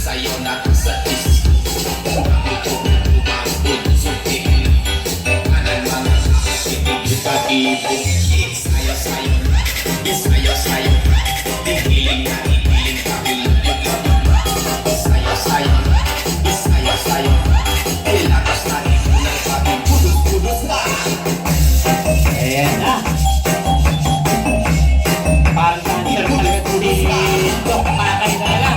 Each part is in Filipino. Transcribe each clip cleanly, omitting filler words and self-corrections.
Sa'yo na sa isip umabot suking anan mga sinig pag-ibig Isayo-sayo, isayo-sayo Dihiling na ihiling pag-ibig Isayo-sayo, isayo-sayo Ilakas na ihilang pag-ibig Pudus na Ayan na. Parang dancer talaga ito dito. Pakakay talaga.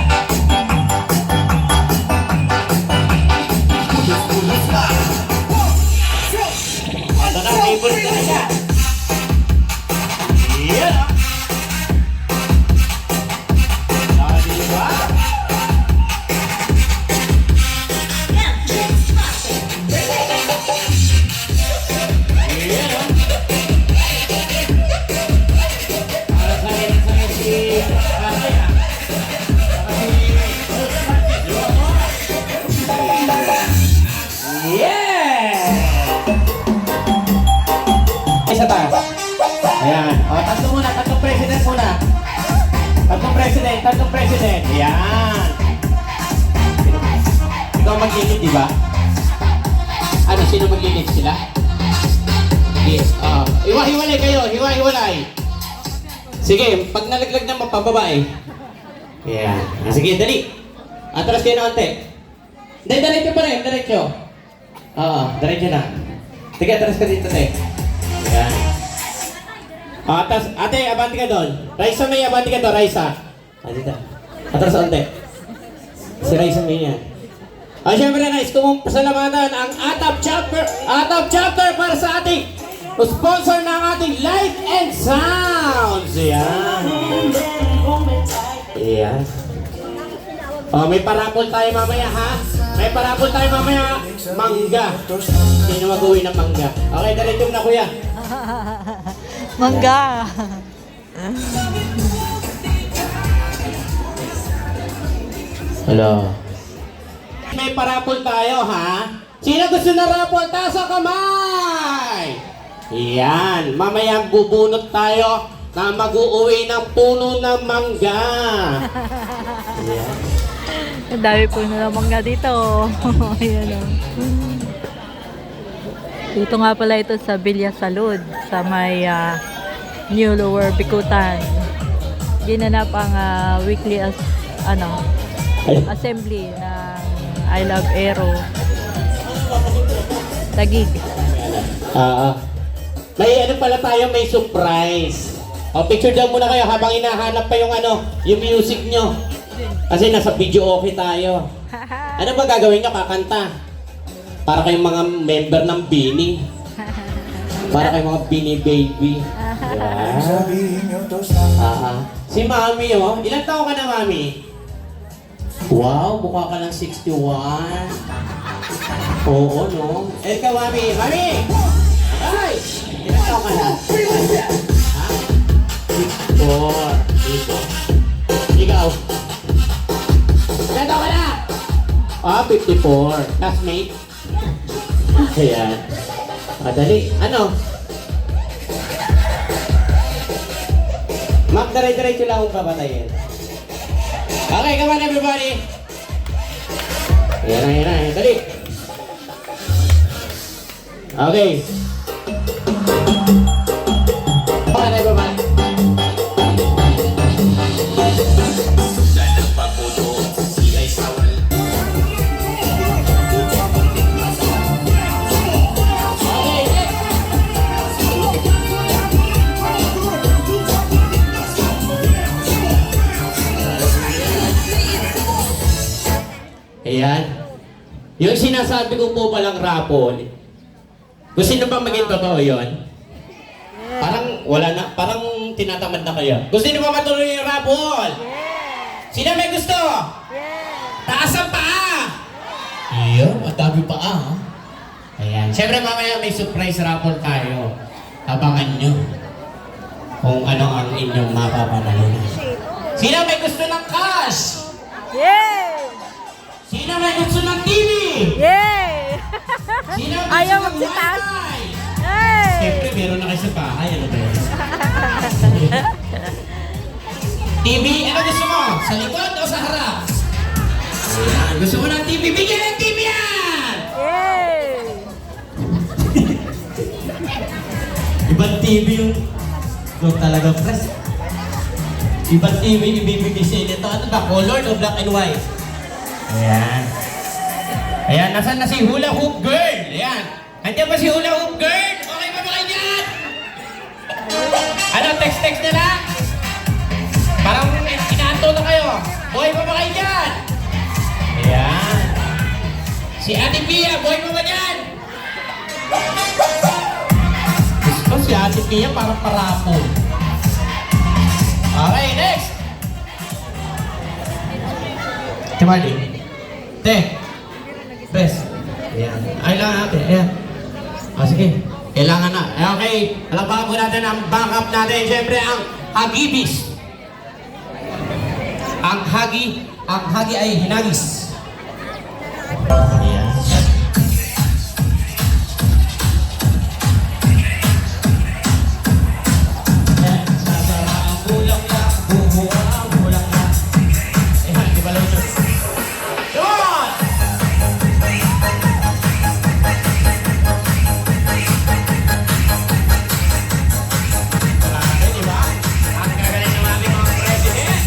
Ito na, favorite na siya. Ayan o. Diba? Ayan o. Isa pa. Ayan. O, tatlo muna. Tatlong president muna. Tatlong president. Ayan. Ikaw mag-init, di ba? Ano, sino mag-init sila? Yes. Hiwa-hiwalay kayo. Hiwa-hiwalay. Sige, pag nalaglag na mapababa eh. Ayan. Sige, dali. Atras kayo na ante. Hindi, diretso pa rin. Diretso. Oo, diretso na. Sige, atras ka dito, te. Ayan. Ate, abanti ka doon. Raisa may abanti ka doon, Raisa. Dito. Atras ante. Si Raisa may yan. Siyempre guys, pasalamatan ang ATAP chapter para sa ating sponsor ng ating Light and Sounds. Ayan. Ayan. May parapol tayo mamaya ha. May parapol tayo mamaya. Mangga. Sino mag-uwi ng mangga? Okay, diretso na kuya. Mangga. Hello. May parapol tayo ha. Sino gusto na rapol? Taas ang kamay! Yan. Mamaya bubunot tayo na mag-uuwi ng puno ng mangga. Yan. Ang dami po na mangga dito. Ayan o. Dito nga pala ito sa Villa Salud, sa may New Lower Bikutan. Ginanap ang weekly assembly ng I Love Aero Taguig. May ano pala tayo, may surprise. Picture daw muna kayo habang hinahanap pa yung yung music nyo. Kasi nasa video okay tayo. Ano ba gagawin nyo? Kakanta. Para kayong mga member ng Bini. Para kayong mga Bini baby. Yeah. Si Mami ilang taon ka na, Mami? Wow, mukha ka ng 61. Oo, no? Ikaw, Mami. Mami! Ay! Ilang taon ka na? Ha? 54. Ikaw? Ilang taon ka na? 54. Classmate? Ayan. Dali. Ano? Ma'am, dire-diretso lang akong papatayin. Okay, come on everybody. Ayan. Dali. Okay. Come on everybody. Dalang pagputo, sila'y sawal Okay, next. Ayan. Yung sinasabi ko po palang rapol, gusto nyo ba maging totoo yun? Parang wala na, parang tinatamad na kayo. Gusto nyo ba matuloy yung rapol? Sino may gusto? Taas ang paa! Iyo, matabi paa. Ayan. Siyempre mamaya may surprise raffle tayo. Abangan nyo kung ano ang inyong mapapanalunan. Sino may gusto ng cash? Yay! Sino may gusto ng TV? Yay! Sino may Ayaw gusto ng magsitaas. wifi? Yay! Siyempre meron na kayo sa bahay. Ano ba yun? TV, ano gusto mo? Sa likod o sa harap? Gusto mo ng TV? Bigyan ng TV yan! Yay! Ibang TV yung... Ito talaga, press. Ibang TV ibibigay sa inyo. Ano ba? Colored o black and white? Ayan. Ayan, nasan na si Hula Hoop Girl? Ayan. Andiyan ba si Hula Hoop Girl? Okay ba ba kayo dyan? Ano, text-text na lang? Parang inaanto na kayo. Boy pa ba kayo dyan? Ayan. Si Ate Pia, boy pa ba dyan? Gusto si Ate Pia parang parapo. Okay, next! Ate Marley. Te. Bes. Ayan. Ay lang ate. Ayan. O sige. Kailangan na. Okay. Alabahan po natin ang backup natin. Siyempre ang Hagibis. Ang hagi ay hinagis. Ayan. Sasara ang bulaklak, bumuha ang bulaklak. Ayan, di ba lang ito? Yun! Grabe, di ba? Ang gagaling ng aming mga president.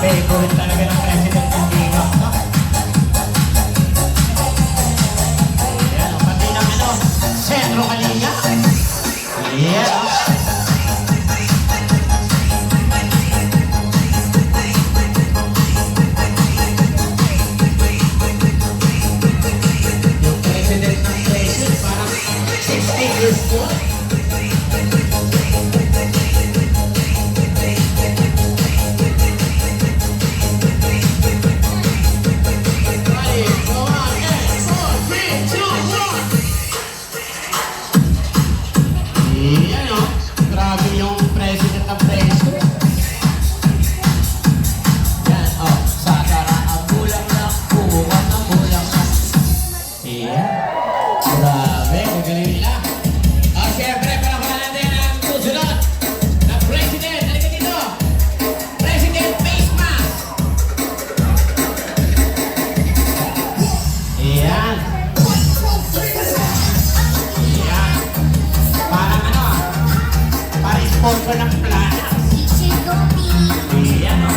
Favorite talaga ng president ng Ginga, no? Ayan, o, pati ng ano, Sentro Kalinga. Ayan, o. Yung president ng president, parang 16 years old. Yan o. Grabe yung president ng president. Yan o. Sasara ang bulang lang. Bukas ang bulang lang. Yan. Grabe. Gagaling nila. O siyempre, palakulan natin ang susunod na president. Halika dito. President face mask. Yan. Yan. Parang ano, parang sponsor ng plana. Yan o. Yan o.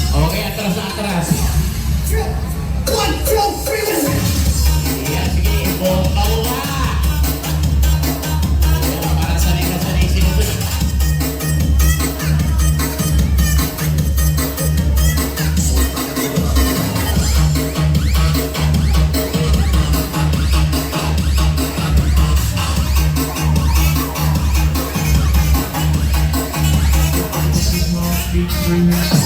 Okay, atras na atras. Yan, sige, bomba mo ba? Yan, para sanay na sanay sinusunod. Featuring